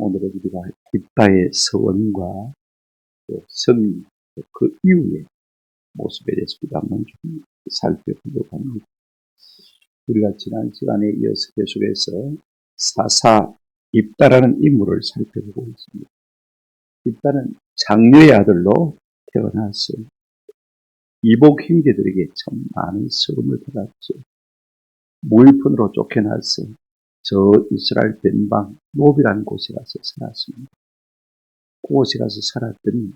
오늘은 우리가 입다의 서원과 성의, 그 이후의 모습에 대해서 우리가 한번 좀 살펴보려고 합니다. 우리가 지난 시간에 이어서 계속해서 사사 입다라는 인물을 살펴보고 있습니다. 입다는 장녀의 아들로 태어났어요. 이복 형제들에게 참 많은 서름을 받았죠. 무일푼으로 쫓겨나서 저 이스라엘 변방 노비라는 곳에 가서 살았습니다. 그곳에 가서 살았더니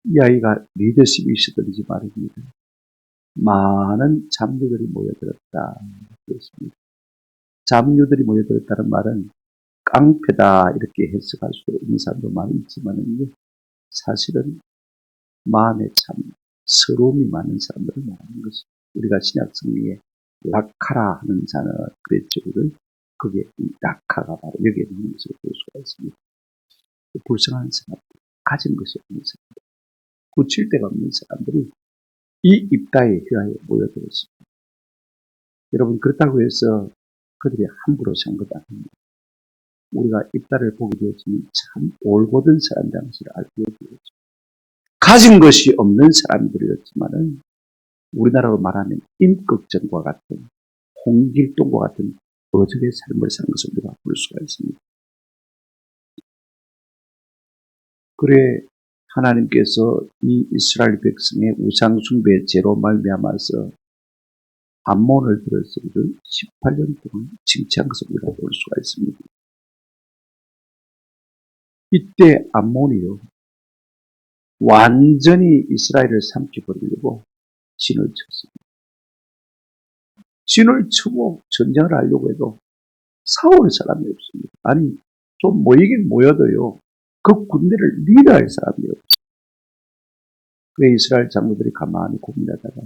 이 아이가 리더십이 있었던지 말입니다. 많은 잡류들이 모여들었다. 그렇습니다. 잡류들이 모여들었다는 말은 깡패다 이렇게 해석할 수 있는 사람도 많이 있지만은요, 사실은 마음에 참 서러움이 많은 사람들을 말하는 것입니다. 우리가 신약 성경에 라카라 하는 자는 그랬죠. 그게 이 라카가 바로 여기에 있는 것을 볼 수가 있습니다. 불쌍한 사람들, 가진 것이 없는 사람들, 고칠 데가 없는 사람들이 이 입다의 휘하에 모여들었습니다. 여러분, 그렇다고 해서 그들이 함부로 산 것 아닙니다. 우리가 입다를 보게 되었으면 참 올곧은 사람이라는 것을 알게 되었죠. 가진 것이 없는 사람들이었지만은 우리나라로 말하면 임꺽정과 같은, 홍길동과 같은 어적의 삶을 산 것을 우리가 볼 수가 있습니다. 그래 하나님께서 이 이스라엘 백성의 우상숭배 죄로 말미암아서 암몬을 들어서 18년 동안 징치한 것을 우리가 볼 수가 있습니다. 이때 암몬이요, 완전히 이스라엘을 삼켜버리려고 진을 쳤습니다. 진을 치고 전쟁을 하려고 해도 싸울 사람이 없습니다. 아니, 좀 모이긴 모여도요, 그 군대를 리드할 사람이 없어요. 그래 이스라엘 장로들이 가만히 고민하다가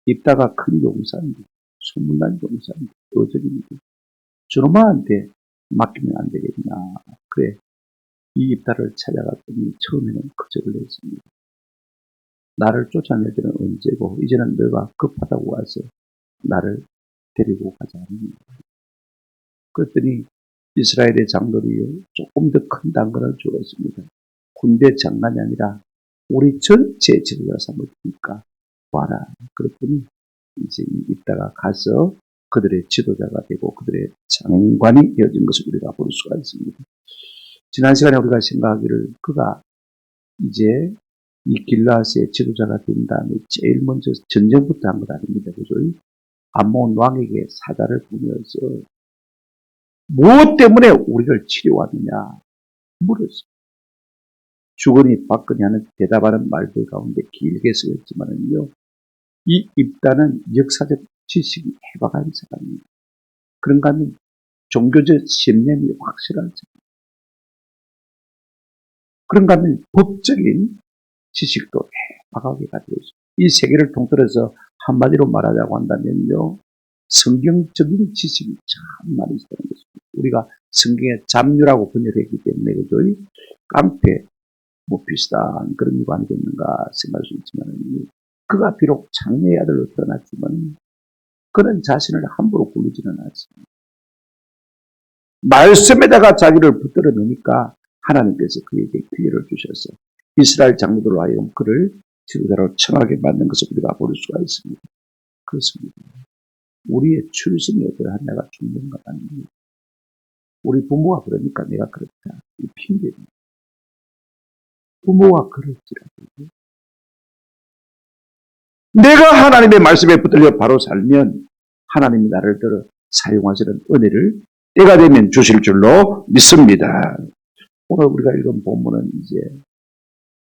입다가 큰 용사입니다. 소문난 용사입니다. 어적입니다. 저놈한테 맡기면 안 되겠나. 그래 이 입다를 찾아갔더니 처음에는 거절을 했습니다. 나를 쫓아내들은 언제고 이제는 너가 급하다고 와서 나를 데리고 가자는 거예요. 그랬더니 이스라엘의 장로들이요, 조금 더 큰 당근을 주었습니다. 군대 장난이 아니라 우리 전체 지도자 삼을 테니까 와라. 그랬더니 이제 이따가 가서 그들의 지도자가 되고 그들의 장관이 되어진 것을 우리가 볼 수가 있습니다. 지난 시간에 우리가 생각하기를 그가 이제 이 길라스의 지도자가 된 다음에 제일 먼저 전쟁부터 한 것 아닙니다. 그죠? 암몬 왕에게 사자를 보내서 무엇 때문에 우리를 치료하느냐 물었습니다. 주거니 받거니 하는 대답하는 말들 가운데 길게 쓰였지만은요, 이 입다는 역사적 지식이 해박한 사람입니다. 그런가 하면 종교적 신념이 확실한 사람. 그런가 하면 법적인 지식도 해박하게 가지고 있습니다. 이 세계를 통틀어서 한마디로 말하자고 한다면요, 성경적인 지식이 참 많이 있다는 것입니다. 우리가 성경에 잡류라고 번역했기 때문에 그죠? 깡패 뭐 비슷한 그런 이가 아니겠는가 생각할 수 있지만, 그가 비록 장녀의 아들로 태어났지만 그는 자신을 함부로 굴리지는 않습니다. 말씀에다가 자기를 붙들어 놓으니까 하나님께서 그에게 기회를 주셔서 이스라엘 장로들로 하여금 그를 지도자로 청하게 만든 것을 우리가 볼 수가 있습니다. 그렇습니다. 우리의 출신이 어떠하냐가 중요한 것 아닙니다. 우리 부모가 그러니까 내가 그렇다. 이 핑계입니다. 부모가 그럴지라도 내가 하나님의 말씀에 붙들려 바로 살면 하나님이 나를 들어 사용하시는 은혜를 때가 되면 주실 줄로 믿습니다. 오늘 우리가 읽은 본문은 이제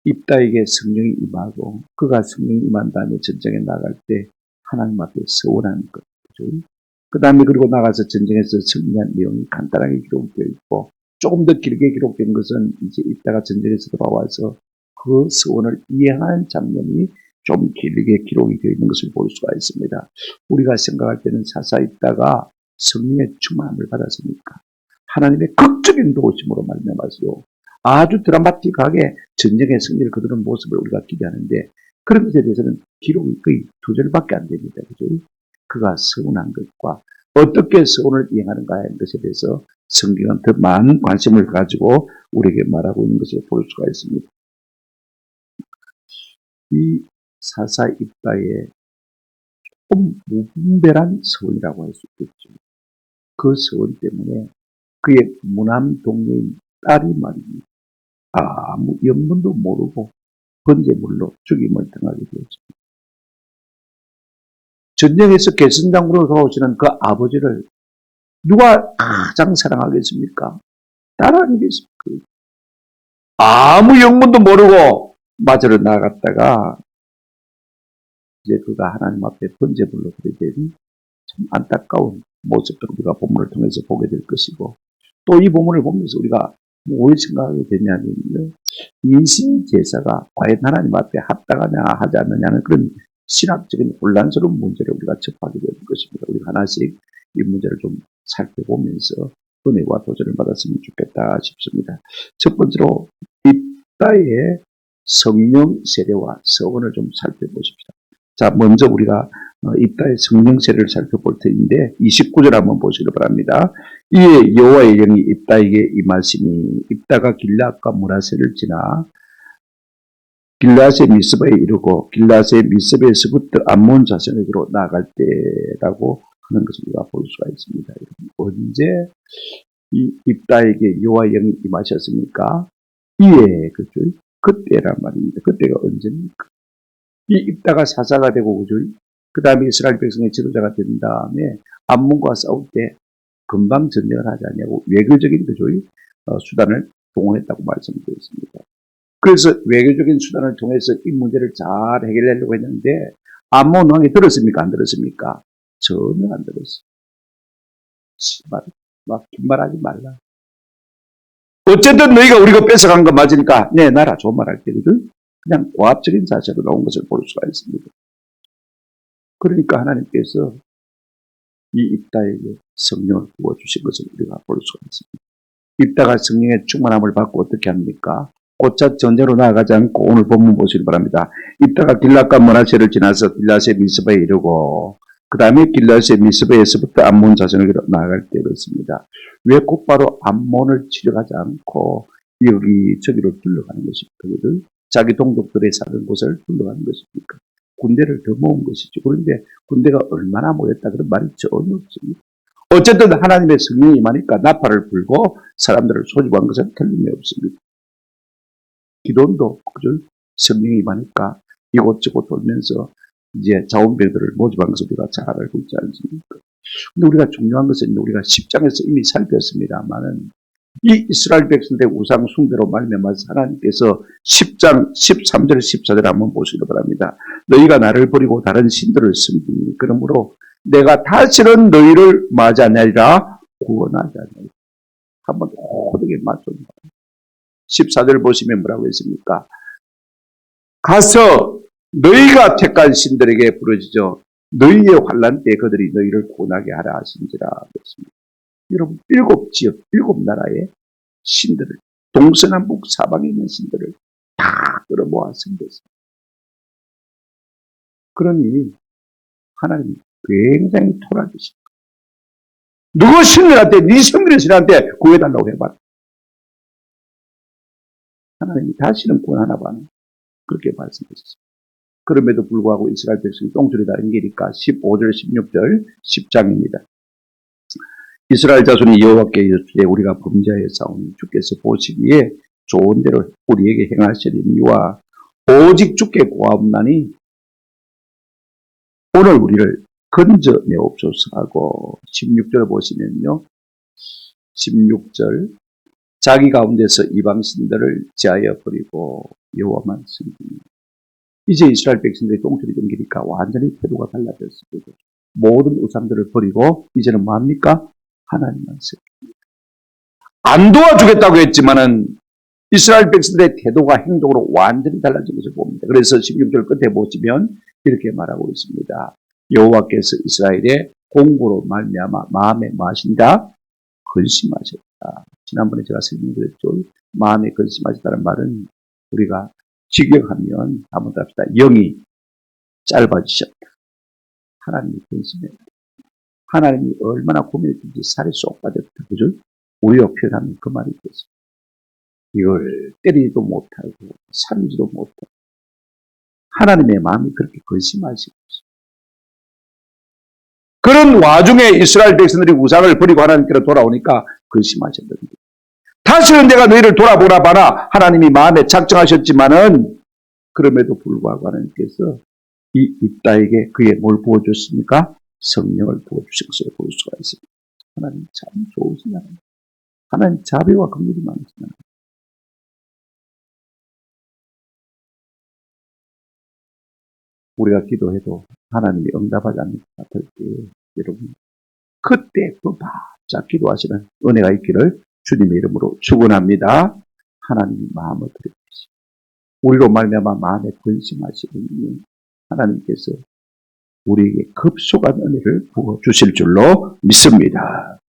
입다에게 성령이 임하고 그가 성령이 임한 다음에 전쟁에 나갈 때 하나님 앞에 서원하는 것이죠. 그 다음에 그리고 나가서 전쟁에서 승리한 내용이 간단하게 기록되어 있고, 조금 더 길게 기록된 것은 이제 입다가 전쟁에서 돌아와서 그 서원을 이행하는 장면이 좀 길게 기록이 되어 있는 것을 볼 수가 있습니다. 우리가 생각할 때는 사사 입다가 성령의 충만함을 받았으니까 하나님의 극적인 도우심으로 말미암아서 아주 드라마틱하게 전쟁의 승리를 거두는 모습을 우리가 기대하는데, 그런 것에 대해서는 기록이 거의 2절밖에 안 됩니다. 그죠? 그가 서운한 것과 어떻게 서운을 이행하는가 하는 것에 대해서 성경은 더 많은 관심을 가지고 우리에게 말하고 있는 것을 볼 수가 있습니다. 이 사사 입다의 조금 무분별한 서원이라고 할 수 있겠죠. 그 서원 때문에 그의 무남 동료인 딸이 말입니다. 아무 연분도 모르고 번제물로 죽임을 당하게 되었습니다. 전쟁에서 개선장으로 돌아오시는 그 아버지를 누가 가장 사랑하겠습니까? 딸 아니겠습니까? 아무 영문도 모르고 맞으러 나갔다가 이제 그가 하나님 앞에 번제물로 드리되니 참 안타까운 모습도 우리가 본문을 통해서 보게 될 것이고, 또 이 본문을 보면서 우리가 뭘 생각하게 되냐면요, 인신 제사가 과연 하나님 앞에 합당하냐 하지 않느냐는 그런 신학적인 혼란스러운 문제를 우리가 접하게 되는 것입니다. 우리가 하나씩 이 문제를 좀 살펴보면서 은혜와 도전을 받았으면 좋겠다 싶습니다. 첫 번째로 입다의 성령 세례와 서원을 좀 살펴보십시다. 자, 먼저 우리가 입다의 성령 세례를 살펴볼 텐데 29절 한번 보시기 바랍니다. 이에 여호와의 영이 입다에게 임하시니 입다가 길앗과 므라세를 지나 길앗의 미스바에 이르고 길앗의 미스바에서부터 암몬 자손에게로 나아갈 때라고 하는 것을 우리가 볼 수가 있습니다. 언제 이 입다에게 여호와의 영이 임하셨습니까? 이에 그죠? 그때란 말입니다. 그때가 언제입니까? 이 입다가 사사가 되고 그죠? 그 다음에 이스라엘 백성의 지도자가 된 다음에 암몬과 싸울 때 금방 전쟁을 하지 않냐고 외교적인 그죠? 수단을 동원했다고 말씀드렸습니다. 그래서 외교적인 수단을 통해서 이 문제를 잘 해결하려고 했는데 암몬 왕이 들었습니까? 안 들었습니까? 전혀 안 들었어요. 막 빈말하지 말라. 어쨌든 너희가 우리가 뺏어간 거 맞으니까 내 나라 좋은 말 할 때 그냥 고압적인 자세로 나온 것을 볼 수가 있습니다. 그러니까 하나님께서 이 입다에게 성령을 부어주신 것을 우리가 볼 수가 있습니다. 입다가 성령의 충만함을 받고 어떻게 합니까? 곧차 전제로 나아가지 않고 오늘 본문 보시기 바랍니다. 입다가 길앗과 므라세를 지나서 길앗의 미스바에 이르고 그 다음에 길앗의 미스바에서부터 암몬 자손에게로 나아갈 때 그렇습니다. 왜 곧바로 암몬을 치료하지 않고 여기저기로 둘러가는 것입니까? 자기 동족들의 사는 곳을 둘러가는 것입니까? 군대를 더 모은 것이죠. 그런데 군대가 얼마나 모였다 그런 말이 전혀 없습니다. 어쨌든 하나님의 성령이 임하니까 나팔을 불고 사람들을 소집한 것은 틀림이 없습니다. 기도원도 성령이 임하니까 이곳저곳 돌면서 이제 자원병들을 모집한 것을 우리가 잘 알고 있지 않습니까? 근데 우리가 중요한 것은 우리가 10장에서 이미 살폈습니다만은 이 이스라엘 백성들의 우상 숭배로 말미암아서 하나님께서 10장 13절 14절 한번 보시기 바랍니다. 너희가 나를 버리고 다른 신들을 섬기니 그러므로 내가 다시는 너희를 맞이하리라 구원하지 않으리라. 한번 호되게 맞춰줍니다. 14절 보시면 뭐라고 했습니까? 가서 너희가 택한 신들에게 부르짖어 너희의 환난 때 그들이 너희를 구원하게 하라 하신지라 그랬습니다. 여러분 7지역 7나라의 신들을 동서남북 사방에 있는 신들을 다 끌어모아 섬겼습니다. 그러니 하나님이 굉장히 토라지십니다. 누구 신들한테 네 성민의 신한테 구해달라고 해봐라. 하나님이 다시는 구원하나 봐라. 그렇게 말씀하셨습니다. 그럼에도 불구하고 이스라엘 백성이 똥줄에다 옮기니까 15절 16절 10장입니다. 이스라엘 자손이 여호와께 이르되 우리가 범죄하였사오니 주께서 보시기에 좋은 대로 우리에게 행하시리니와 오직 주께 구하옵나니 오늘 우리를 건져내옵소서 하고 16절 보시면요. 16절 자기 가운데서 이방신들을 제하여 버리고 여호와만 섬깁니다. 이제 이스라엘 백성들이 똥줄이 옮기니까 완전히 태도가 달라졌습니다. 모든 우상들을 버리고 이제는 뭐합니까? 하나님만 섬깁니다. 안 도와주겠다고 했지만은 이스라엘 백성들의 태도가 행동으로 완전히 달라진 것을 봅니다. 그래서 16절 끝에 보시면 이렇게 말하고 있습니다. 여호와께서 이스라엘의 공고로 말미암아 마음에 마신다 근심하셨다. 지난번에 제가 설명드렸죠. 마음에 근심하셨다는 말은 우리가 직역하면 한번 더 합시다. 영이 짧아지셨다. 하나님이 근심했다. 하나님이 얼마나 고민했든지 살이 쏙 빠졌다. 그죠? 우리가 표현하면 그 말이 있겠습니다. 이걸 때리지도 못하고 살지도 못하고 하나님의 마음이 그렇게 근심하시고 있습니다. 그런 와중에 이스라엘 백성들이 우상을 버리고 하나님께로 돌아오니까 근심하셨는데 다시는 내가 너희를 돌아보라 봐라 하나님이 마음에 작정하셨지만은 그럼에도 불구하고 하나님께서 이 입다에게 그의 뭘 부어줬습니까? 성령을 부어주신 것을 볼 수가 있습니다. 하나님 참 좋으신 하나님. 하나님 자비와 긍휼이 많으신 하나님. 우리가 기도해도 하나님이 응답하지 않는 것 같을 때 여러분 그때 또 바짝 기도하시는 은혜가 있기를 주님의 이름으로 축원합니다. 하나님이 마음을 드리십시오. 우리로 말미암아 마음에 근심하시는 하나님께서 우리에게 급속한 은혜를 부어주실 줄로 믿습니다.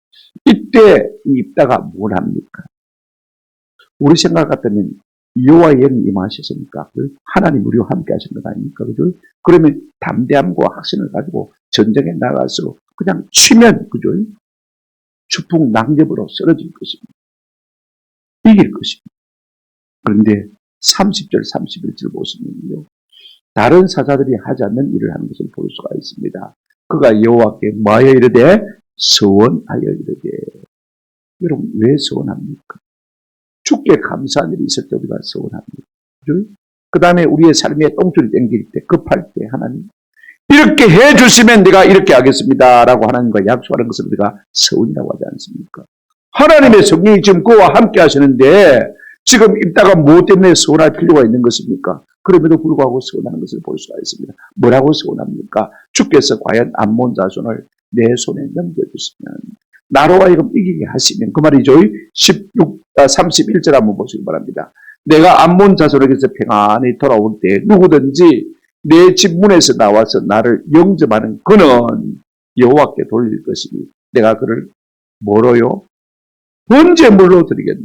이때 이 입다가 뭘 합니까? 우리 생각 같으면 여호와의 영이 임하셨으니까 하나님 우리와 함께 하신 것 아닙니까? 그죠? 그러면 담대함과 확신을 가지고 전쟁에 나가서 그냥 치면 그죠? 추풍 낙엽으로 쓰러질 것입니다. 이길 것입니다. 그런데 30절 31절 보시면요. 다른 사자들이 하지 않는 일을 하는 것을 볼 수가 있습니다. 그가 여호와께 뭐하여 이르되 서원하여 이르되 여러분 왜 서원합니까? 주께 감사한 일이 있을 때 우리가 서원합니다. 그 다음에 우리의 삶에 똥줄이 땡길 때 급할 때 하나님 이렇게 해주시면 내가 이렇게 하겠습니다 라고 하나님과 약속하는 것을 우리가 서원이라고 하지 않습니까? 하나님의 성령이 지금 그와 함께 하시는데 지금 입다가 무엇 때문에 서원할 필요가 있는 것입니까? 그럼에도 불구하고 서원하는 것을 볼 수가 있습니다. 뭐라고 서원합니까? 주께서 과연 암몬 자손을 내 손에 넘겨주시면 나로 하여금 이기게 하시면 그 말이죠. 31절 한번 보시기 바랍니다. 내가 암몬 자손에게서 평안히 돌아올 때 누구든지 내 집 문에서 나와서 나를 영접하는 그는 여호와께 돌릴 것이니 내가 그를 뭐로요? 번제물로 드리겠다.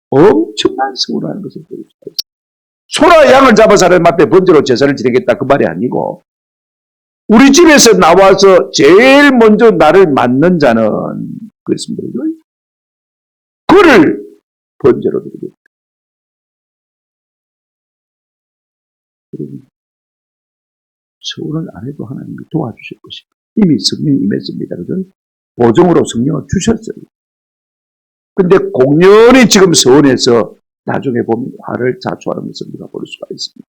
엄청난 서원을 하는 것을 볼 수가 있습니다. 소나 양을 잡아서 하나님 앞에 번제로 제사를 지내겠다 그 말이 아니고 우리 집에서 나와서 제일 먼저 나를 맞는 자는 그랬습니다. 그를 번제로 드리겠다. 서원을 안 해도 하나님이 도와주실 것입니다. 이미 성령이 임했습니다. 그죠? 보정으로 성령을 주셨어요. 근데 공연히 지금 서원해서 나중에 보면 화를 자초하는 것을 우리가 볼 수가 있습니다.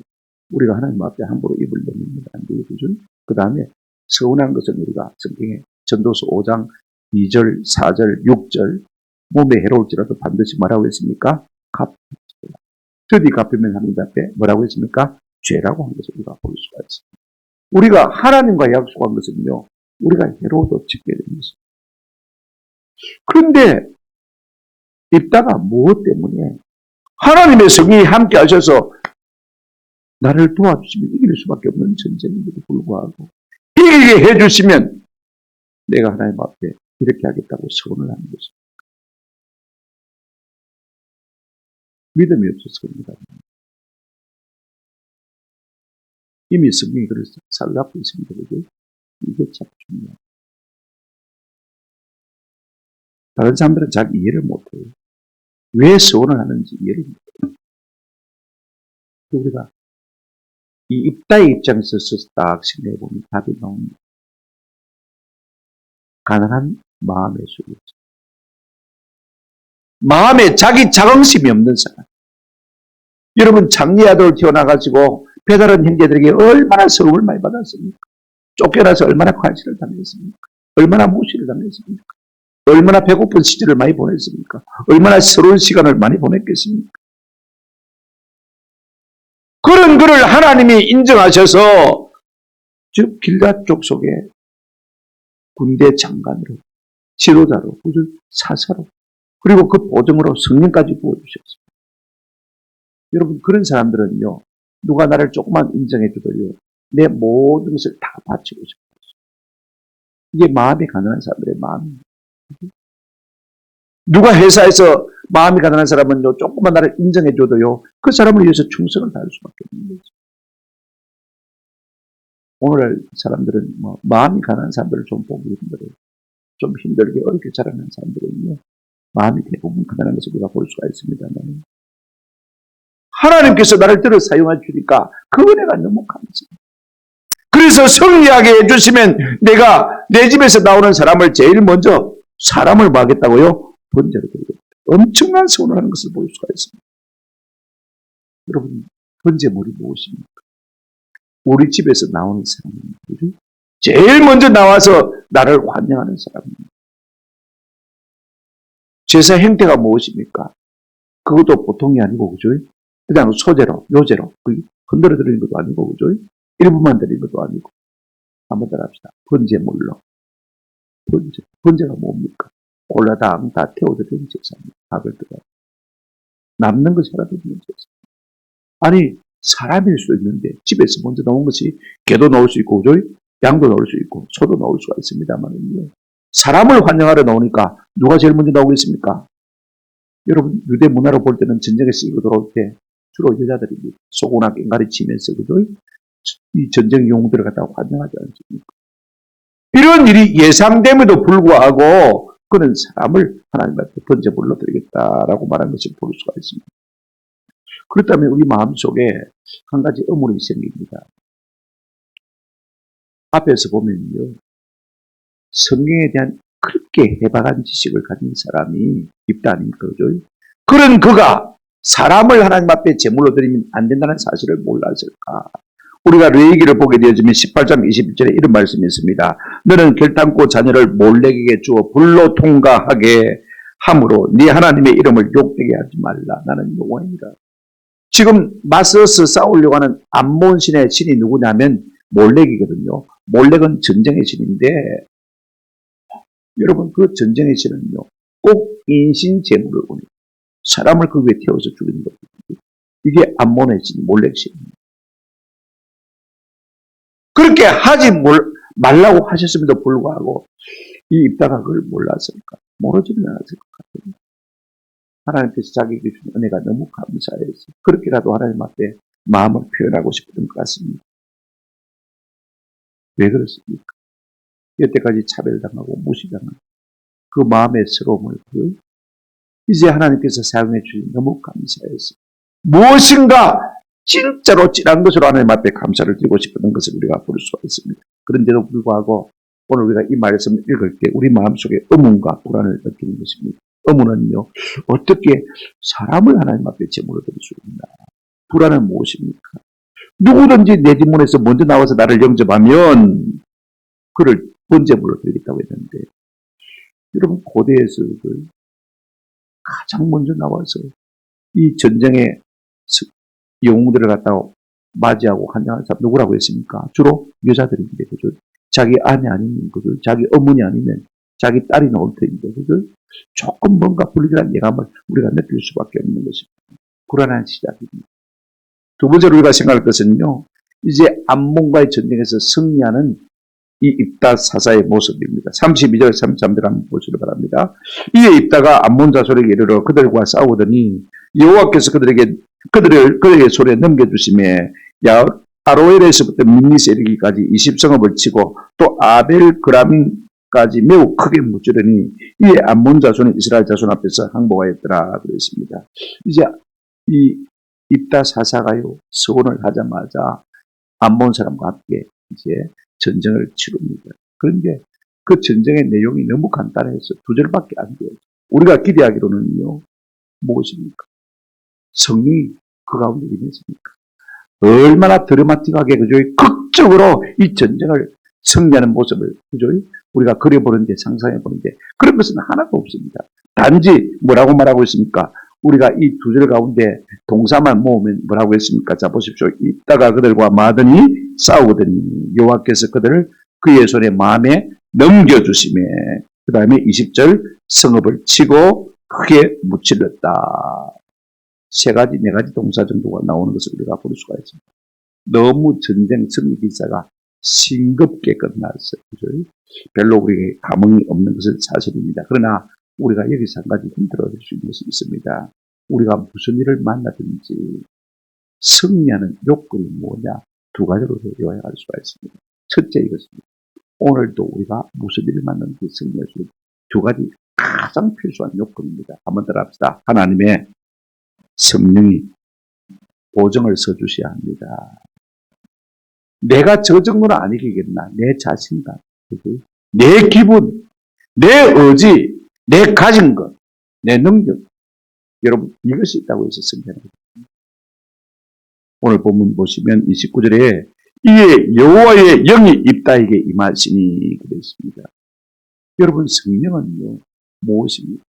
우리가 하나님 앞에 함부로 입을 내밀면 안 되거든요. 그 다음에 서운한 것은 우리가 성경에 전도서 5장 2절, 4절, 6절 몸에 해로울지라도 반드시 뭐라고 했습니까? 갚으시라. 드디 갚으면 하나님 앞에 뭐라고 했습니까? 죄라고 한 것을 우리가 볼 수가 있습니다. 우리가 하나님과 약속한 것은요. 우리가 해로워도 지켜야 되는 것입니다. 그런데 입다가 무엇 때문에 하나님의 성령이 함께 하셔서 나를 도와주시면 이길 수밖에 없는 전쟁인데도 불구하고 이기게 해주시면 내가 하나님 앞에 이렇게 하겠다고 서원을 하는 것입니다. 믿음이 없어서 그럽니다. 이미 성령이 그를 사로잡고 있습니다. 그죠? 이게 참 중요해요. 다른 사람들은 잘 이해를 못해요. 왜 서원을 하는지 이해를 못해요. 우리가 이 입다의 입장에서 딱 생각해 보면 답이 나옵니다. 가난한 마음의 소리죠. 마음에 자기 자긍심이 없는 사람. 여러분 장리 아들 태어나가지고 배다른 형제들에게 얼마나 서름을 많이 받았습니까? 쫓겨나서 얼마나 관시를 당했습니까? 얼마나 무시를 당했습니까? 얼마나 배고픈 시절을 많이 보냈습니까? 얼마나 서러운 시간을 많이 보냈겠습니까? 그런 그를 하나님이 인정하셔서 즉 길앗 족속에 군대 장관으로 지도자로 사사로 그리고 그 보정으로 성령까지 부어주셨습니다. 여러분 그런 사람들은요. 누가 나를 조금만 인정해줘도요. 내 모든 것을 다 바치고 싶어요. 이게 마음이 가난한 사람들의 마음입니다. 누가 회사에서 마음이 가난한 사람은요. 조금만 나를 인정해줘도요. 그 사람을 위해서 충성을 다할 수밖에 없는 거죠. 오늘 사람들은 마음이 가난한 사람들을 좀 보기 힘들어요. 좀 힘들게 어렵게 자라는 사람들은요, 마음이 대부분 가난한 것을 우리가 볼 수가 있습니다만, 하나님께서 나를 들어 사용해 주니까 그 은혜가 너무 감사해요. 그래서 승리하게 해주시면 내가 내 집에서 나오는 사람을 제일 먼저 사람을 뭐 하겠다고요? 번제로 드리겠다. 엄청난 소원을 하는 것을 볼 수가 있습니다. 여러분, 번제물이 무엇입니까? 우리 집에서 나오는 사람들이 제일 먼저 나와서 나를 환영하는 사람입니다. 제사 행태가 무엇입니까? 그것도 보통이 아니고, 그죠? 그냥 소재로, 요제로, 흔들어 드리는 것도 아니고, 그죠? 일부만 드리는 것도 아니고. 한번 더 합시다. 번제물로. 번제가 뭡니까? 꼴라당 다 태워드리는 제사입니다. 밥을 들어. 남는 것이 하나도 없는 제사. 아니, 사람일 수 있는데, 집에서 먼저 나온 것이 개도 넣을 수 있고, 그죠? 양도 넣을 수 있고, 소도 넣을 수가 있습니다만요. 사람을 환영하러 나오니까 누가 제일 먼저 나오겠습니까? 여러분, 유대 문화로 볼 때는 전쟁에 쓰이고 들어올 때 주로 여자들입니다. 소고나 꽹가리 치면서, 그죠? 이 전쟁 용들을 갖다가 환영하지 않습니까? 이런 일이 예상됨에도 불구하고 그는 사람을 하나님 앞에 번제물로 드리겠다라고 말한 것을 볼 수가 있습니다. 그렇다면 우리 마음속에 한 가지 의문이 생깁니다. 앞에서 보면요, 성경에 대한 그렇게 해박한 지식을 가진 사람이 입다 아닙니까? 그죠? 그런 그가 사람을 하나님 앞에 제물로 드리면 안 된다는 사실을 몰랐을까? 우리가 레위기를 보게 되어지면 18장 21절에 이런 말씀이 있습니다. 너는 결단코 자녀를 몰렉에게 주어 불로 통과하게 함으로 네 하나님의 이름을 욕되게 하지 말라. 나는 여호와이니라. 지금 맞서서 싸우려고 하는 암몬 신의 신이 누구냐면 몰렉이거든요. 몰렉은 전쟁의 신인데, 여러분, 그 전쟁의 신은요, 꼭 인신 제물을 원해요. 사람을 그 위에 태워서 죽이는 거거든요. 이게 암몬의 신, 몰렉 신입니다. 그렇게 하지 말라고 하셨음에도 불구하고 이 입다가 그걸 몰랐을까? 모르지는 않았을 것 같아요. 하나님께서 자기에게 주신 은혜가 너무 감사해서 그렇게라도 하나님 앞에 마음을 표현하고 싶은 것 같습니다. 왜 그렇습니까? 여태까지 차별당하고 무시당한 그 마음의 서러움을 이제 하나님께서 사용해 주신 너무 감사해서 무엇인가 진짜로 찐한 것으로 하나님 앞에 감사를 드리고 싶은 것을 우리가 볼 수가 있습니다. 그런데도 불구하고 오늘 우리가 이 말씀을 읽을 때 우리 마음속에 의문과 불안을 느끼는 것입니다. 의문은요, 어떻게 사람을 하나님 앞에 제물로 드릴 수 있나? 불안은 무엇입니까? 누구든지 내 뒷문에서 먼저 나와서 나를 영접하면 그를 번제물로 드리겠다고 했는데, 여러분, 고대에서 가장 먼저 나와서 이 전쟁에 영웅들을 갖다가 맞이하고 환영하는 사람 누구라고 했습니까? 주로 여자들인데, 그죠? 자기 아내 아니면, 그죠? 자기 어머니 아니면 자기 딸이 나올 터인데, 그죠? 조금 뭔가 불길한 예감을 우리가 느낄 수밖에 없는 것입니다. 불안한 시작입니다. 두 번째로 우리가 생각할 것은요, 이제 암몬과의 전쟁에서 승리하는 이 입다 사사의 모습입니다. 32절, 33절 한번 보시기 바랍니다. 이에 입다가 암몬 자손에게 이르러 그들과 싸우더니 여호와께서 그들에게 손에 넘겨주심에 아로엘에서부터 민니스에 이르기까지 20성읍을 치고 또 아벨 그람까지 매우 크게 무찌르니 이에 암몬 자손이 이스라엘 자손 앞에서 항복하였더라 그랬습니다. 이제 이 입다 사사가요, 서원을 하자마자 암몬 사람과 함께 이제 전쟁을 치릅니다. 그런데 그 전쟁의 내용이 너무 간단해서 두 절밖에 안 돼요. 우리가 기대하기로는요, 무엇입니까? 성령이 그 가운데 임했습니까? 얼마나 드라마틱하게, 그죠? 극적으로 이 전쟁을 승리하는 모습을, 그죠? 우리가 그려보는데, 상상해보는데, 그런 것은 하나도 없습니다. 단지 뭐라고 말하고 있습니까? 우리가 이 두 절 가운데 동사만 모으면 뭐라고 했습니까? 자, 보십시오. 이따가 그들과 마더니 싸우더니 여호와께서 그들을 그의 손에 마음에 넘겨주시매, 그 다음에 20절 성읍을 치고 크게 무찔렀다. 세 가지, 네 가지 동사 정도가 나오는 것을 우리가 볼 수가 있습니다. 너무 전쟁 승리 기사가 싱겁게 끝났어요. 그죠? 별로 우리에게 감흥이 없는 것은 사실입니다. 그러나 우리가 여기서 한 가지 힘들어질 수 있는 것이 있습니다. 우리가 무슨 일을 만나든지 승리하는 요건이 뭐냐? 두 가지로 요약할 수가 있습니다. 첫째 이것입니다. 오늘도 우리가 무슨 일을 만나는지 승리할 수 있는 두 가지 가장 필수한 요건입니다. 한번 따라합시다. 하나님의 성령이 보증을 서주셔야 합니다. 내가 저 정도는 아니겠나. 내 자신감, 내 기분, 내 의지, 내 가진 것, 내 능력. 여러분, 이것이 있다고 해서 승리합니다. 오늘 본문 보시면 29절에 이에 여호와의 영이 입다에게 임하시니 그랬습니다. 여러분, 성령은요, 무엇입니까?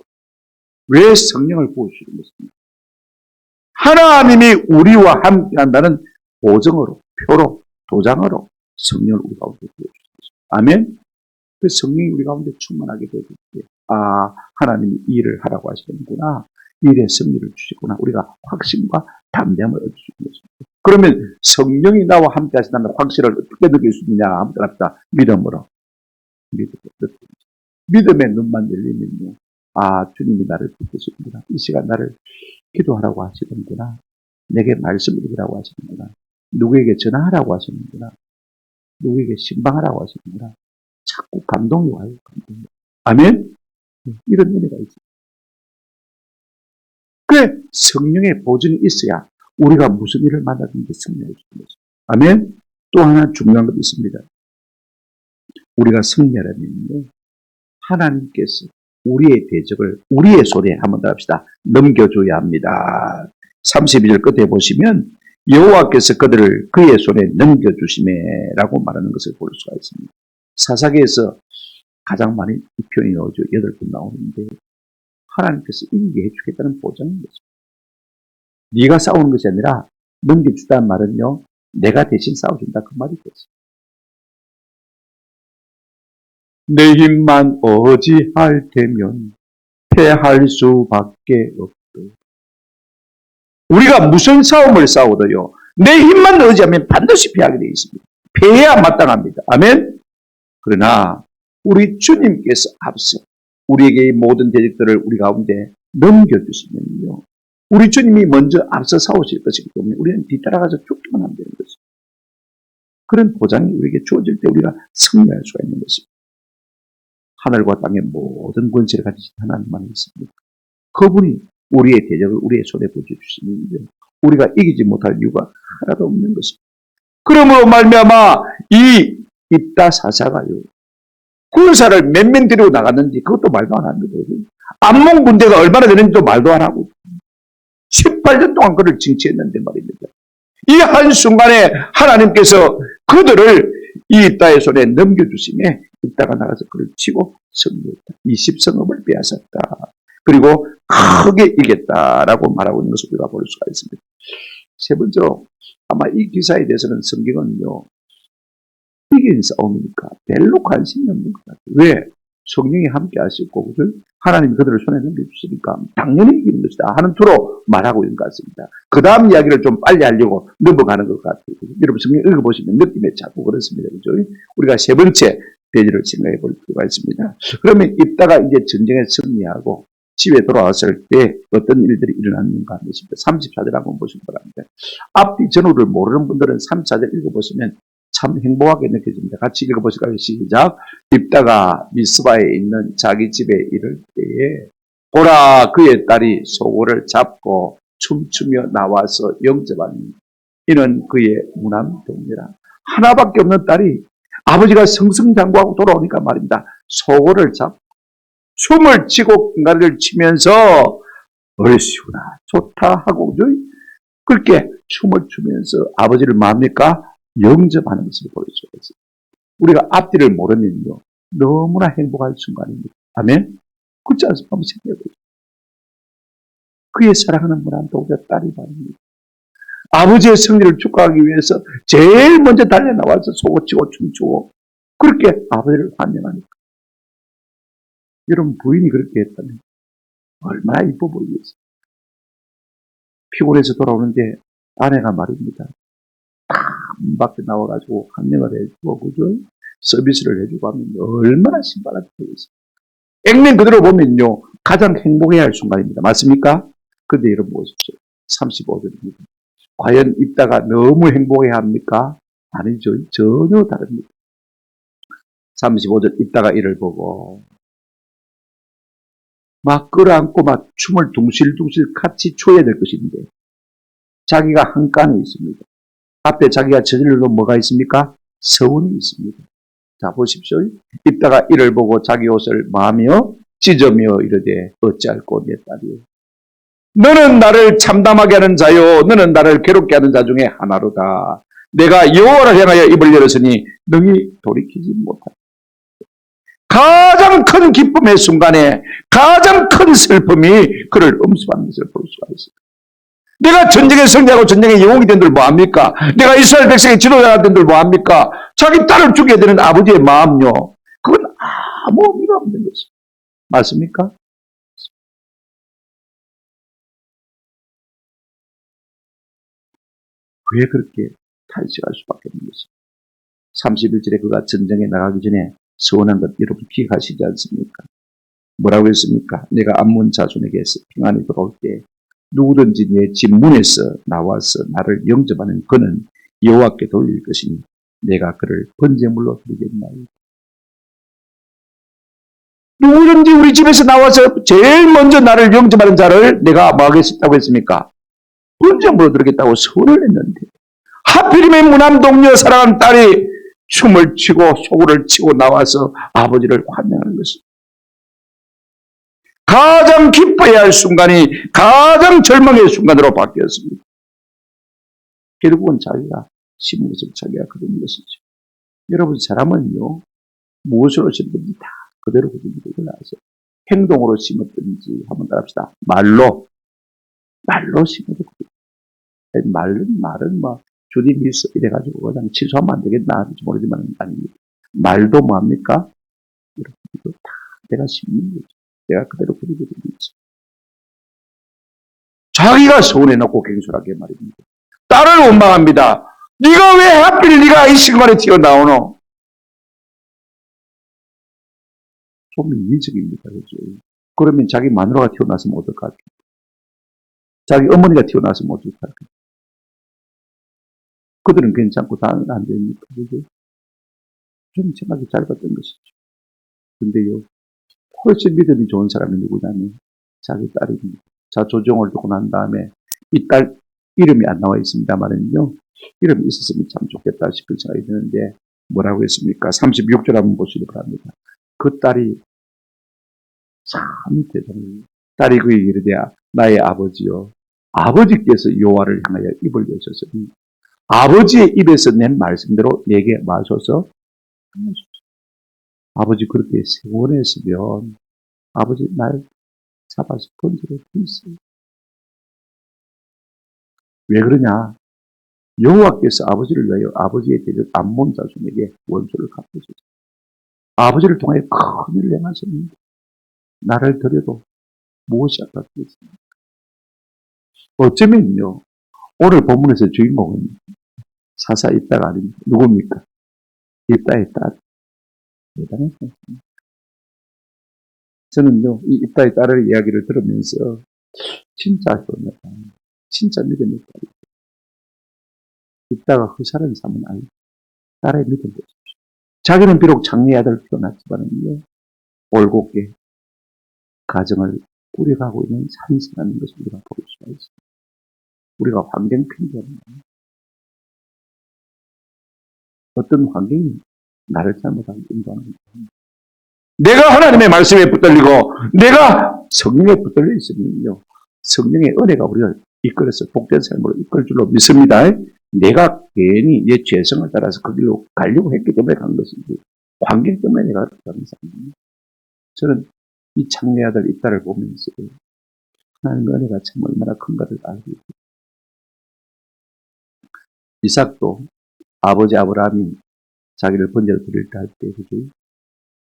왜 성령을 부으시는 것입니까? 하나님이 우리와 함께 한다는 보증으로, 표로, 도장으로 성령을 우리 가운데 부어주셨습니다. 아멘? 그 성령이 우리 가운데 충만하게 되기 때문에 하나님이 이 일을 하라고 하시는구나. 이 일에 승리를 주시구나. 우리가 확신과 담대함을 얻을 수 있는 것입니다. 그러면 성령이 나와 함께 하신다는 확신을 어떻게 느낄 수 있느냐 하면 믿음으로. 믿음의 눈만 열리면요. 주님이 나를 붙드시는구나. 이 시간 나를 기도하라고 하시는구나. 내게 말씀을 드리라고 하시는구나. 누구에게 전화하라고 하시는구나. 누구에게 신방하라고 하시는구나. 자꾸 감동이 와요. 감동이. 아멘? 이런 은혜가 있어요. 그래, 성령의 보증이 있어야 우리가 무슨 일을 만나든지 승리할 수 있는 거죠. 아멘? 또 하나 중요한 것도 있습니다. 우리가 승리하려면 하나님께서 우리의 대적을 우리의 손에 한번 더 합시다. 넘겨줘야 합니다. 32절 끝에 보시면 여호와께서 그들을 그의 손에 넘겨주시매라고 말하는 것을 볼 수가 있습니다. 사사기에서 가장 많이 이 표현이 나오죠. 8번 나오는데 하나님께서 이기게 해주겠다는 보장인 거죠. 네가 싸우는 것이 아니라 넘겨주다는 말은요. 내가 대신 싸워준다 그 말이겠죠. 내 힘만 어지할 테면 패할 수밖에 없다. 우리가 무슨 싸움을 싸워도요. 내 힘만 의지하면 반드시 패하게 되어 있습니다. 패해야 마땅합니다. 아멘? 그러나 우리 주님께서 앞서 우리에게 모든 대적들을 우리 가운데 넘겨주시면요. 우리 주님이 먼저 앞서 싸우실 것이기 때문에 우리는 뒤따라가서 죽기만 하면 되는 것입니다. 그런 보장이 우리에게 주어질 때 우리가 승리할 수가 있는 것입니다. 하늘과 땅의 모든 권세를 가지신 하나님만 있습니다. 그분이 우리의 대적을 우리의 손에 붙여주시는데 우리가 이기지 못할 이유가 하나도 없는 것입니다. 그러므로 말미암아 이 입다 사사가요. 군사를 몇 명 데리고 나갔는지 그것도 말도 안 합니다. 암몽 군대가 얼마나 되는지도 말도 안 하고 18년 동안 그를 징치했는데 말입니다. 이 한순간에 하나님께서 그들을 이 입다의 손에 넘겨주심에 입다가 나가서 그를 치고 승리했다. 20성읍을 빼앗았다. 그리고 크게 이겼다라고 말하고 있는 것을 우리가 볼 수가 있습니다. 세 번째로 아마 이 기사에 대해서는 성경은요. 이긴 싸움이니까 별로 관심이 없는 것 같아요. 왜? 성령이 함께 하시고 하나님이 그들을 손에 넘겨주시니까 당연히 이기는 것이다 하는 투로 말하고 있는 것 같습니다. 그 다음 이야기를 좀 빨리 하려고 넘어가는 것 같아요. 여러분 성경 읽어보시면 느낌에 자꾸 그렇습니다. 그죠? 우리가 세 번째 페이지를 생각해 볼 필요가 있습니다. 그러면 입다가 이제 전쟁에 승리하고 집에 돌아왔을 때 어떤 일들이 일어났는가 하는 것입니다. 34절 한번 보시기 바랍니다. 앞뒤 전후를 모르는 분들은 34절 읽어보시면 참 행복하게 느껴집니다. 같이 읽어보실까요? 시작. 입다가 미스바에 있는 자기 집에 이를 때에 보라 그의 딸이 소고를 잡고 춤추며 나와서 영접하니 이는 그의 무남동이라. 하나밖에 없는 딸이 아버지가 승승장구하고 돌아오니까 말입니다. 소고를 잡고 춤을 치고 킹가리를 치면서 얼씨구나 좋다 하고 그렇게 춤을 추면서 아버지를 뭡니까? 영접하는 것을 볼 수가 있어요. 우리가 앞뒤를 모르면요. 너무나 행복한 순간입니다. 아멘? 그렇지 않습니까? 한번 생각해보세요. 그의 사랑하는 분한 도저 딸이 말입니다. 아버지의 승리를 축하하기 위해서 제일 먼저 달려나와서 소고치고 춤추고 그렇게 아버지를 환영하니까. 여러분 부인이 그렇게 했다면 얼마나 이뻐 보이겠어요. 피곤해서 돌아오는데 아내가 말입니다. 문 밖에 나와가지고 환영을 해주고 그죠? 서비스를 해주고 하면 얼마나 신발하게 되겠어요. 액면 그대로 보면요. 가장 행복해야 할 순간입니다. 맞습니까? 근데 여러분 보십시오. 35절입니다. 과연 입다가 너무 행복해야 합니까? 아니죠. 전혀 다릅니다. 35절 있다가 이를 보고 막 끌어안고 막 춤을 둥실둥실 같이 춰야 될 것인데 자기가 한 칸에 있습니다. 앞에 자기가 저질러도 뭐가 있습니까? 서원이 있습니다. 자 보십시오. 있다가 이를 보고 자기 옷을 마며 찢으며 이르되 어찌할꼬 내 딸이요 너는 나를 참담하게 하는 자요 너는 나를 괴롭게 하는 자 중에 하나로다. 내가 여호와를 향하여 입을 열었으니 능히 돌이키지 못하다. 가장 큰 기쁨의 순간에 가장 큰 슬픔이 그를 엄습하는 것을 볼 수가 있습니다. 내가 전쟁의 승리하고 전쟁의 영웅이 된 들 뭐합니까? 내가 이스라엘 백성의 지도자가 된 들 뭐합니까? 자기 딸을 죽여야 되는 아버지의 마음요. 그건 아무 의미가 없는 것입니다. 맞습니까? 왜 그렇게 탈식할 수밖에 없는 것입니까? 31절에 그가 전쟁에 나가기 전에 서원한 것 여러분 기억하시지 않습니까? 뭐라고 했습니까? 내가 암몬 자손에게서 평안히 돌아올 때 누구든지 내 집 문에서 나와서 나를 영접하는 그는 여호와께 돌릴 것이니 내가 그를 번제물로 드리겠나이다. 누구든지 우리 집에서 나와서 제일 먼저 나를 영접하는 자를 내가 뭐 하겠다고 했습니까? 번제물로 드리겠다고 서원을 했는데 하필이면 무남동녀 사랑하는 딸이 춤을 추고 소구를 치고 나와서 아버지를 환영하는 것입니다. 가장 기뻐해야 할 순간이 가장 절망의 순간으로 바뀌었습니다. 결국은 자기가 심은 것을 자기가 거둔 것이죠. 여러분 사람은요 무엇으로 심든지 다 그대로 거두는 걸 아세요. 행동으로 심었든지 한번 따라합시다. 말로 심어도 말은 뭐 주디 미스 이래가지고 그냥 취소하면 안 되겠나 할지 모르지만 아닙니다. 말도 뭐합니까? 이렇게 다 내가 심는 거죠. 내가 그대로 거두게 되는 거죠. 자기가 서운해놓고 갱솔하게 말입니다. 딸을 원망합니다. 네가 왜 하필 네가 이 시간에 튀어나오노? 좀 이기적입니다. 그죠? 그러면 자기 마누라가 튀어나왔으면 어떨 것 같아요? 자기 어머니가 튀어나왔으면 어떨 것 같아요? 그들은 괜찮고 다는 안 됩니까? 그죠? 좀 생각이 짧았던 것이죠. 근데요, 훨씬 믿음이 좋은 사람이 누구냐면 자기 딸입니다. 자, 조정을 두고 난 다음에 이 딸 이름이 안 나와 있습니다만은요, 이름이 있었으면 참 좋겠다 싶은 생각이 드는데 뭐라고 했습니까? 36절 한번 보시기 바랍니다. 그 딸이 참 대단해요. 딸이 그에게 이르되 나의 아버지요 아버지께서 여호와를 향하여 입을 여셨으니 아버지의 입에서 낸 말씀대로 내게 마셔서 아버지 그렇게 세원했으면 아버지 날 잡아서 번지를 드렸어요. 왜 그러냐? 여호와께서 아버지를 위하여 아버지의 대적 암몬 자손에게 원수를 갚으셨어요. 아버지를 통하여 큰 일을 행하셨는데 나를 드려도 무엇이 아깝겠습니까? 어쩌면요 오늘 본문에서 주인공은 사사 입다가 아닙니다. 누굽니까? 입다의 딸. 대단했습니다. 저는요 이 입다의 딸의 이야기를 들으면서 진짜 믿음이 있다. 입다가 허사는 삶은 아니 딸의 믿음 보십시오. 자기는 비록 장래 아들을 태어났지만은요 올곧게 가정을 꾸려가고 있는 산성하는 것을 우리가 볼 수가 있습니다. 우리가 환경 편견은 어떤 환경이 나를 잘못하게 인도하는 겁니다. 내가 하나님의 말씀에 붙들리고 내가 성령에 붙들려 있으면요 성령의 은혜가 우리를 이끌어서 복된 삶으로 이끌 줄로 믿습니다. 내가 괜히 내 죄성을 따라서 그 길로 가려고 했기 때문에 간 것이지 환경 때문에 내가 그렇게 하는 사람입니다. 저는 이 장래 아들 입다를 보면서 하나님의 은혜가 참 얼마나 큰가를 알고 있습니다. 이삭도 아버지 아브라함이 자기를 번제로 드릴 때 할 때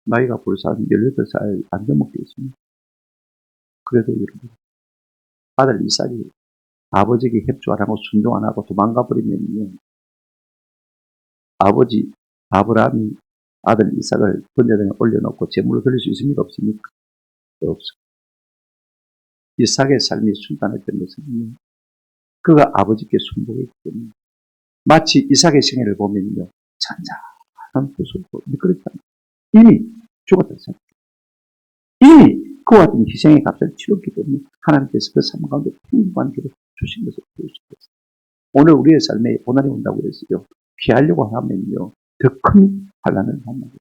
나이가 벌써 한 18살 안 되먹겠습니다. 그래도 여러분 아들 이삭이 아버지에게 협조 안 하고 순종 안 하고 도망가 버리면요 아버지 아브라함이 아들 이삭을 번제단에 올려놓고 제물로 드릴 수 있습니까? 없습니까? 없습니다. 이삭의 삶이 순탄했던 것은 그가 아버지께 순종했기 때문에 마치 이삭의 생애를 보면요 잔잔한 모습으로 미끄럽다. 이미 죽었던 사람. 이미 그와 같은 희생의 값을 치렀기 때문에 하나님께서 그 삶 가운데 풍부한 길을 주신 것을 볼 수 있어요. 오늘 우리의 삶에 고난이 온다고 했어요. 피하려고 하면요. 더 큰 환난을 만나게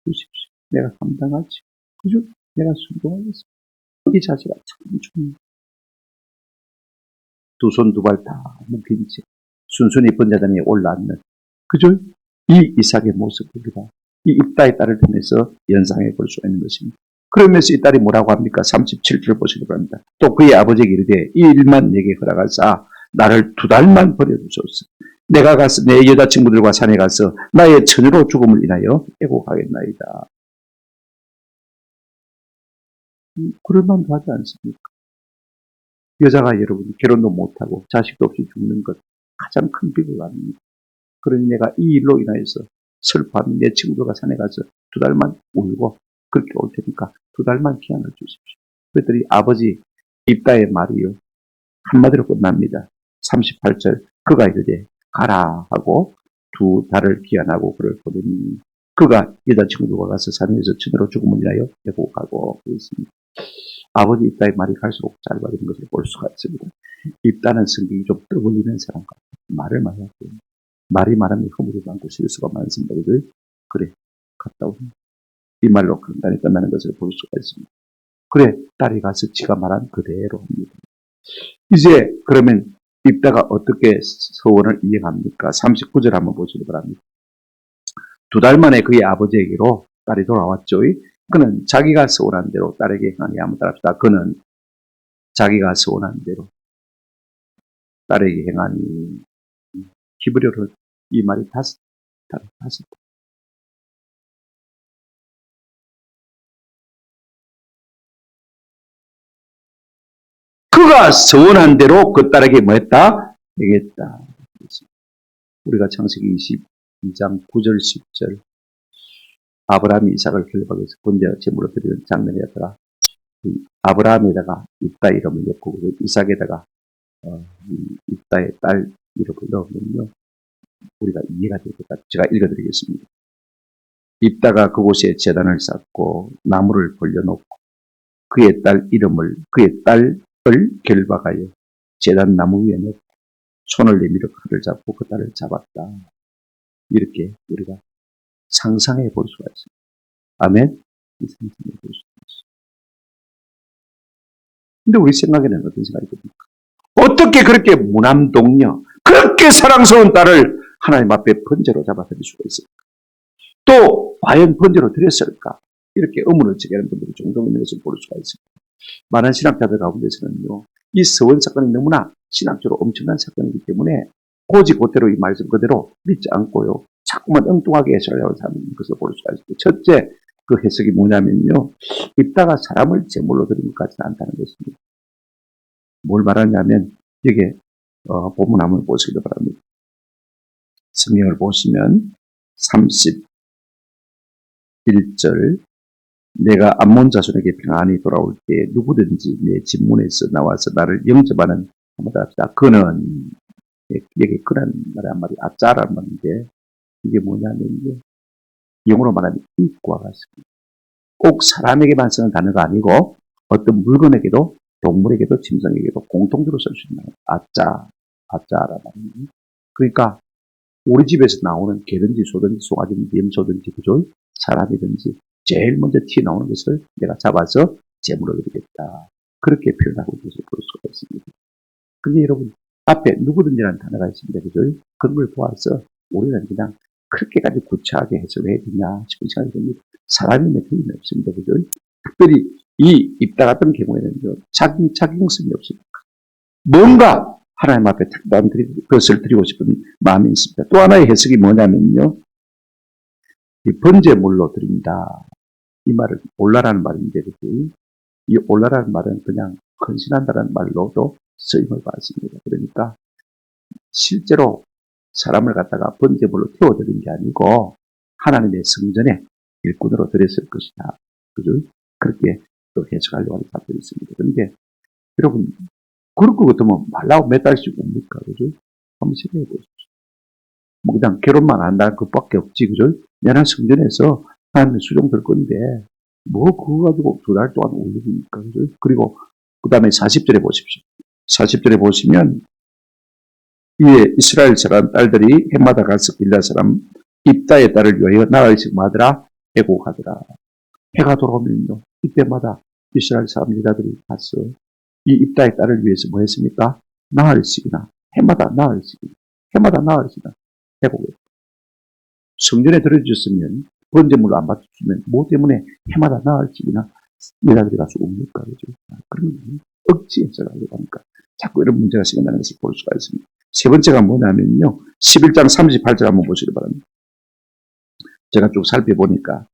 주십시오. 내가 감당하지. 그죠? 내가 순종하겠습니다. 이 자세가 참 중요해요. 두 손 두 발 다 묶인 채 순순히 번제단에 올라앉는 그죠? 이 이삭의 모습을 우리가 이 입다의 딸을 통해서 연상해 볼 수 있는 것입니다. 그러면서 이 딸이 뭐라고 합니까? 37절 보시기 바랍니다. 또 그의 아버지에게 이르되 이 일만 내게 허락하사 나를 2달만 버려주소서. 내가 가서 내 여자친구들과 산에 가서 나의 처녀로 죽음을 인하여 애곡하겠나이다. 그럴만도 하지 않습니까? 여자가 여러분 결혼도 못하고 자식도 없이 죽는 것 가장 큰 비극 아닙니까? 그러니 내가 이 일로 인하여서 슬퍼하면 내 친구들과 산에 가서 2달만 울고 그렇게 올 테니까 2달만 기한을 주십시오. 그랬더니 아버지 입다의 말이요. 한마디로 끝납니다. 38절 그가 이르되 가라 하고 2달을 기한하고 그를 보더니 그가 여자친구들과 가서 산에서 처녀로 죽음을 인하여 애곡하고 그랬습니다. 아버지 입다의 말이 갈수록 짧아지는 것을 볼 수가 있습니다. 입다는 성격이 좀 떠올리는 사람 같아요. 말을 많이 하고 말이 많으면 허물이 많고 실수가 많습니다. 그래 갔다 오니 이 말로 간단히 끝나는 것을 볼 수가 있습니다. 그래 딸이 가서 지가 말한 그대로 합니다. 이제 그러면 입다가 어떻게 서원을 이행합니까? 39절 한번 보시기 바랍니다. 2달 만에 그의 아버지에게로 딸이 돌아왔죠. 그는 자기가 서원한 대로 딸에게 행하니 한번 따라합시다. 그는 자기가 서원한 대로 딸에게 행하니 히브리어로 이 말이 다섯. 그가 서원한 대로 그 딸에게 뭐 했다? 되겠다. 우리가 창세기 22장 9절 10절 아브라함이 이삭을 결박해서 번제 제물로 드리는 장면이었더라. 아브라함에다가 입다 이름을 넣고 이삭에다가 입다의 딸 이름을 넣으면요. 우리가 이해가 되겠다. 제가 읽어드리겠습니다. 입다가 그곳에 제단을 쌓고 나무를 벌려놓고 그의 딸을 결박하여 제단 나무 위에 놓고 손을 내밀어 칼을 잡고 그 딸을 잡았다. 이렇게 우리가 상상해 볼 수가 있습니다. 아멘? 이 상상해 볼 수가 있습니다. 근데 우리 생각에는 어떤 생각이 듭니까? 어떻게 그렇게 무남동녀, 그렇게 사랑스러운 딸을 하나님 앞에 번제로 잡아드릴 수가 있을까? 또 과연 번제로 드렸을까? 이렇게 의문을 제기하는 분들이 종종 있는 것을 볼 수가 있습니다. 많은 신학자들 가운데서는요, 이 서원 사건이 너무나 신학적으로 엄청난 사건이기 때문에 고지고대로 이 말씀 그대로 믿지 않고요, 자꾸만 엉뚱하게 해석하려고 하는 것을 볼 수가 있습니다. 첫째, 그 해석이 뭐냐면요, 입다가 사람을 제물로 드리는 것 같지는 않다는 것입니다. 뭘 말하냐면, 여기에 본문 한번 보시기 바랍니다. 성경을 보시면 31절 내가 암몬 자손에게 평안히 돌아올 때 누구든지 내 집문에서 나와서 나를 영접하는 한마디 합시다. 그는 여기 그런 말이 한 마디 아짜라는 말인데 이게 뭐냐면요. 영어로 말하면 이과 같습니다. 꼭 사람에게만 쓰는 단어가 아니고 어떤 물건에게도 동물에게도 짐승에게도 공통적으로 쓸 수 있는 아짜라는 말입니다. 그러니까 우리 집에서 나오는 개든지 소든지 송아지든지 염소든지 그죠? 사람이든지 제일 먼저 튀어나오는 것을 내가 잡아서 제물로 드리겠다. 그렇게 표현하고 있는 것을 볼 수가 있습니다. 근데 여러분 앞에 누구든지라는 단어가 있습니다. 그죠? 그런 걸 보아서 우리는 그냥 그렇게까지 구차하게 해석을 해야 되냐 싶은 생각이 듭니다. 사람이면 틀림이 없습니다. 그죠? 특별히 이 입다 같은 경우에는요. 자기용성이 없습니다. 뭔가 하나님 앞에 특별한 것을 드리고 싶은 마음이 있습니다. 또 하나의 해석이 뭐냐면요. 이 번제물로 드린다. 이 말은 올라라는 말인데 이 올라라는 말은 그냥 헌신한다는 말로도 쓰임을 받습니다. 그러니까 실제로 사람을 갖다가 번제물로 태워드린 게 아니고 하나님의 성전에 일꾼으로 드렸을 것이다. 그죠? 그렇게 또 해석하려고 하는 사람들이 있습니다. 그런데 여러분 그럴 것 같으면 말라고 몇 달씩 옵니까? 그죠? 한번 생각해 보십시오. 뭐 그냥 결혼만 한다는 것밖에 없지. 그죠? 내가 성전에서 하나님의 수종될 건데, 뭐 그거 가지고 2달 동안 올리니까. 그리고 그 다음에 40절에 보십시오. 40절에 보시면 위에 이스라엘 사람 딸들이 해마다 가서 길라 사람 입다의 딸을 위하여 나흘씩 마더라 애곡하더라. 해가 돌아오면요, 이때마다 이스라엘 사람 여자들이 가서 이 입다의 딸을 위해서 뭐 했습니까? 나흘씩이나, 해마다 나흘씩이나, 해마다 나흘씩이나 애곡했다. 성전에 들어주셨으면, 번제물로 안 받쳐주면 뭐 때문에 해마다 나흘씩이나 여자들이 가서 옵니까? 그죠? 그러면 억지해서 가려고 하니까 자꾸 이런 문제가 생겨나는 것을 볼 수가 있습니다. 세 번째가 뭐냐면요, 11장 38절 한번 보시기 바랍니다. 제가 쭉 살펴보니까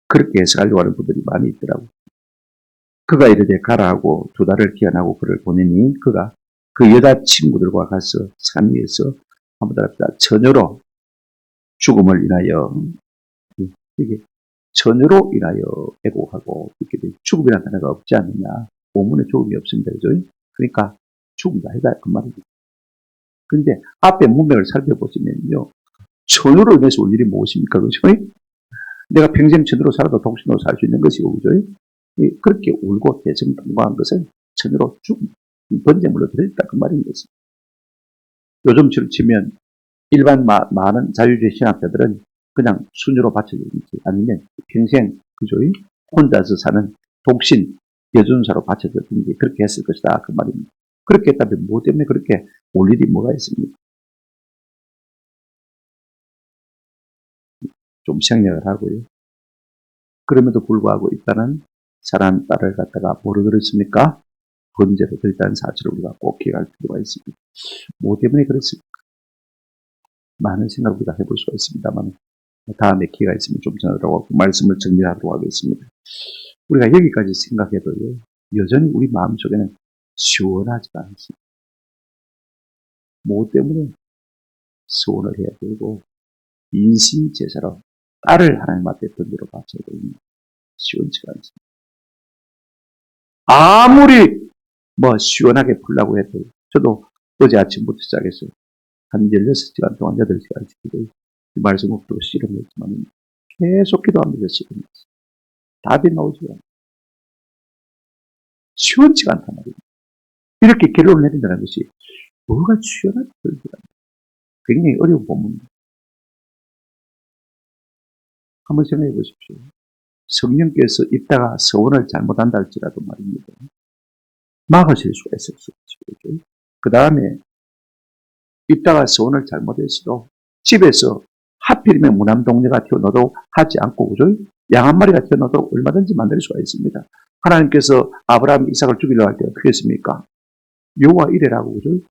그렇게 해석하려고 하는 분들이 많이 있더라고요. 그가 이르되 가라 하고 2달을 기한하고 그를 보내니 그가 그 여자친구들과 가서 산 위에서 한번 답니다. 처녀로 죽음을 인하여, 이게 처녀로 인하여 애곡하고 이렇게 죽음이라는 단어가 없지 않느냐. 본문에 죽음이 없습니다. 그죠? 그러니까 죽음다 해다 그 말입니다. 그런데 앞에 문맥을 살펴보시면요, 처녀로 인해서 올 일이 무엇입니까? 그죠? 내가 평생 처녀로 살아도 독신으로 살 수 있는 것이고, 그죠? 그렇게 울고 대성통과한 것은 처녀로 죽음, 번제물로 드렸다 그 말인 것입니다. 요즘처럼 치면 일반 많은 자유주의 신학자들은 그냥 수녀로 바쳐주든지 아니면 평생 그죠? 혼자서 사는 독신 여준사로 바쳐주든지 그렇게 했을 것이다 그 말입니다. 그렇게 했다면 뭐 때문에 그렇게 올 일이 뭐가 있습니까? 좀 생략을 하고요. 그럼에도 불구하고 일단은 사랑하는 딸을 갖다가 뭐로 들었습니까? 번제로 드렸다는 사실을 우리가 꼭 기억할 필요가 있습니다. 뭐 때문에 그랬습니까? 많은 생각을 우리가 해볼 수가 있습니다만 다음에 기회가 있으면 좀 전하도록 말씀을 정리하도록 하겠습니다. 우리가 여기까지 생각해도요, 여전히 우리 마음속에는 시원하지가 않습니다. 뭐 때문에 소원을 해야 되고 인신제사로 딸을 하나님 앞에 번제로 바쳐야 되니 시원치가 않습니다. 아무리 뭐 시원하게 풀라고 해도 저도 어제 아침부터 시작해서 한 16시간 동안 8시간 기도 말씀 없도록 씨름했지만 계속 기도하면서 씨름했어요. 답이 나오지 않아요. 시원치가 않단 말이에요. 이렇게 결론을 내린다는 것이 뭐가 시원한 것이라 굉장히 어려운 본문입니다. 한번 생각해 보십시오. 성령께서 있다가 서원을 잘못한다 할지라도 말입니다. 막으실 수가 있었죠. 그 다음에 있다가 서원을 잘못했어도 집에서 하필이면 무남동녀가 튀어나오도록 하지 않고, 그죠? 양 한 마리가 튀어나오도록 얼마든지 만들 수가 있습니다. 하나님께서 아브라함 이삭을 죽이려고 할 때 어떻게 했습니까? 여호와 이레라고, 그죠?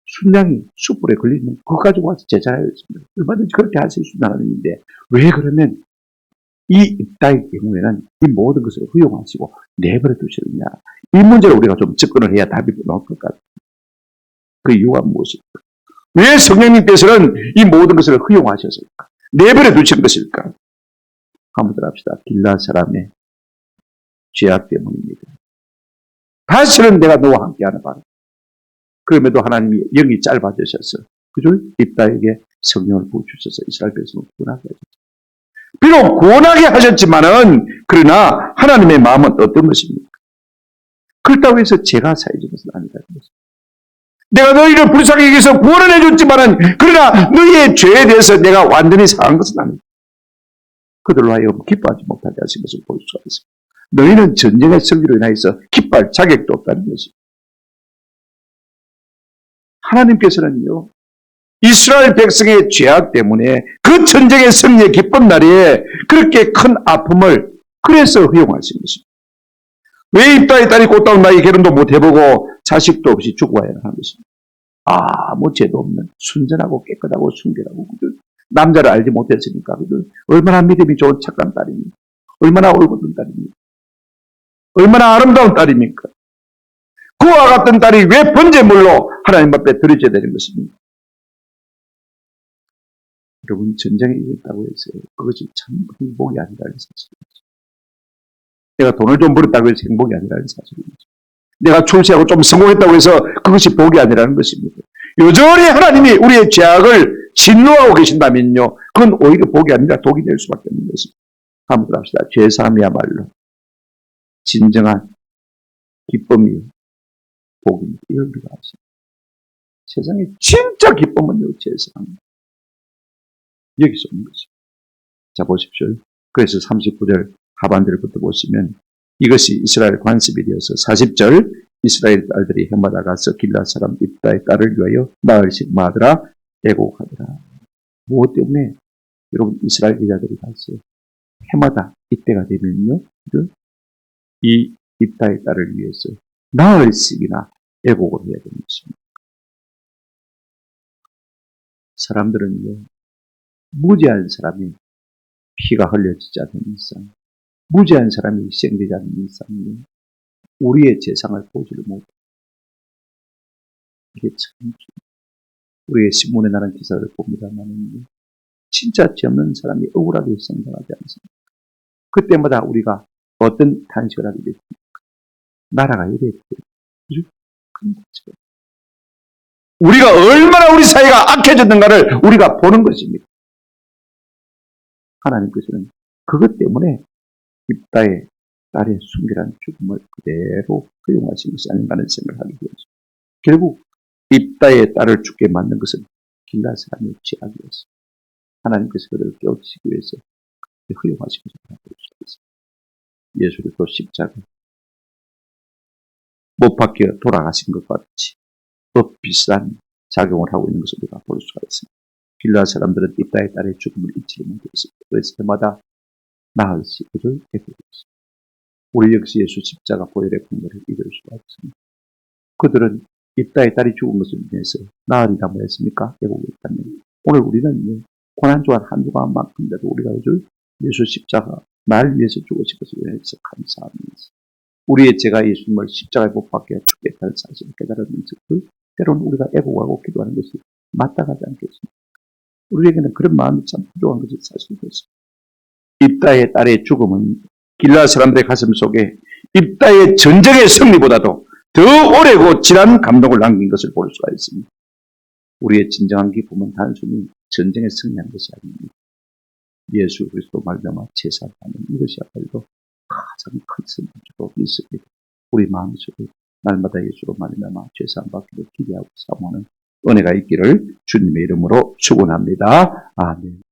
순양이 숯불에 걸리는 그거 가지고 와서 제자였습니다. 얼마든지 그렇게 할 수 있는 하나님인데 왜 그러면 이 입다의 경우에는 이 모든 것을 허용하시고 내버려 두시느냐? 이 문제를 우리가 좀 접근을 해야 답이 나올 것 같아요. 그 이유가 무엇일까? 왜 성령님께서는 이 모든 것을 허용하셨을까? 내버려 두신 것일까? 한번 더 합시다. 길라 사람의 죄악 때문입니다. 다시는 내가 너와 함께하는 바람. 그럼에도 하나님이 영이 짧아지셔서 그죠? 입다에게 성령을 부어주셔서 이스라엘 백성을 구원하게 하셨죠. 비록 구원하게 하셨지만은 그러나 하나님의 마음은 어떤 것입니까? 그렇다고 해서 죄가 사해지는 것은 아니라는 것입니다. 내가 너희를 불쌍히 여기서 구원을 해줬지만은 그러나 너희의 죄에 대해서 내가 완전히 사한 것은 아닙니다. 그들로 하여금 기뻐하지 못하게 하신 것을 볼 수가 있습니다. 너희는 전쟁의 승리로 인하여서 기뻐할 자격도 없다는 것입니다. 하나님께서는요, 이스라엘 백성의 죄악 때문에 그 전쟁의 승리의 기쁜 날에 그렇게 큰 아픔을 그래서 허용하신 것입니다. 왜 입다의 딸이 꽃다운 나이 결혼도 못 해보고 자식도 없이 죽어야 하는 것입니다. 아무 죄도 없는 순전하고 깨끗하고 순결하고 남자를 알지 못했으니까 얼마나 믿음이 좋은 착한 딸입니까? 얼마나 올곧은 딸입니까? 얼마나 아름다운 딸입니까? 그와 같은 딸이 왜 번제물로 하나님 앞에 드려져야 되는 것입니까? 여러분, 전쟁에 이겼다고 해서 그것이 참 행복이 아니라는 사실입니다. 내가 돈을 좀 벌었다고 해서 행복이 아니라는 사실입니다. 내가 출세하고 좀 성공했다고 해서 그것이 복이 아니라는 것입니다. 여전히 하나님이 우리의 죄악을 진노하고 계신다면요, 그건 오히려 복이 아니라 독이 될 수밖에 없는 것입니다. 한번 합시다. 죄사함이야말로 진정한 기쁨이요, 복입니다. 이걸 우리가 아시죠? 세상에 진짜 기쁨은요, 죄사함. 여기서 오는 거죠. 자, 보십시오. 그래서 39절 하반절부터 보시면 이것이 이스라엘 관습이 되어서 40절 이스라엘 딸들이 해마다 가서 길앗 사람 입다의 딸을 위하여 나흘씩 마더라 애곡하더라. 무엇 때문에? 여러분, 이스라엘 여자들이 가서 해마다 이때가 되면요, 이 입다의 딸을 위해서 나흘씩이나 애곡을 해야 되는 것입니다. 사람들은요, 무죄한 사람이 피가 흘려지지 않는 이상, 무죄한 사람이 희생되지 않는 이상요, 우리의 재상을 보지를 못해요. 이게 참, 우리의 신문에 나는 기사를 봅니다만은요, 진짜 죄 없는 사람이 억울하게 생각하지 않습니까? 그때마다 우리가 어떤 탄식을 하게 됐습니까? 나라가 이랬대요. 우리가 얼마나 우리 사회가 악해졌는가를 우리가 보는 것입니다. 하나님께서는 그것 때문에 입다의 딸의 순결한 죽음을 그대로 허용하신 것이 아닌가 하는 생각을 하게 되었습니다. 결국 입다의 딸을 죽게 만든 것은 길앗 사람의 죄악이었습니다. 하나님께서 그들을 깨우치기 위해서 허용하신 것을 볼 수가 있습니다. 예수를 또 십자가 못 박혀 돌아가신 것과 같이 비슷한 작용을 하고 있는 것을 우리가 볼 수가 있습니다. 길앗 사람들은 입다의 딸의 죽음을 잊지 못했습니다. 그래서 때마다 나흘씩 그를 애도했습니다. 우리 역시 예수 십자가 보혈의 공로를 잊을 수가 없습니다. 그들은 입다의 딸이 죽은 것을 인해서 나흘이나 뭐 했습니까? 애곡했다면 오늘 우리는 고난주간 한 주간만큼이라도 우리가 예수 십자가 나를 위해서 죽으신 것을 위해서 감사합니다. 우리의 죄가 예수님을 십자가에 못 박혀 죽겠다는 사실을 깨달은 것을 때로는 우리가 애곡하고 기도하는 것이 마땅하지 않겠습니까? 우리에게는 그런 마음이 참 필요한 것이 사실이었습니다. 입다의 딸의 죽음은 길앗 사람들의 가슴 속에 입다의 전쟁의 승리보다도 더 오래고 진한 감동을 남긴 것을 볼 수가 있습니다. 우리의 진정한 기쁨은 단순히 전쟁에 승리한 것이 아닙니다. 예수 그리스도 말미암아 제사하는 이것이야말로 가장 큰 승리로 믿습니다. 우리 마음속에 날마다 예수로 말미암아 제사함 받기를 기대하고 사모하는 은혜가 있기를 주님의 이름으로 축원합니다. 아멘.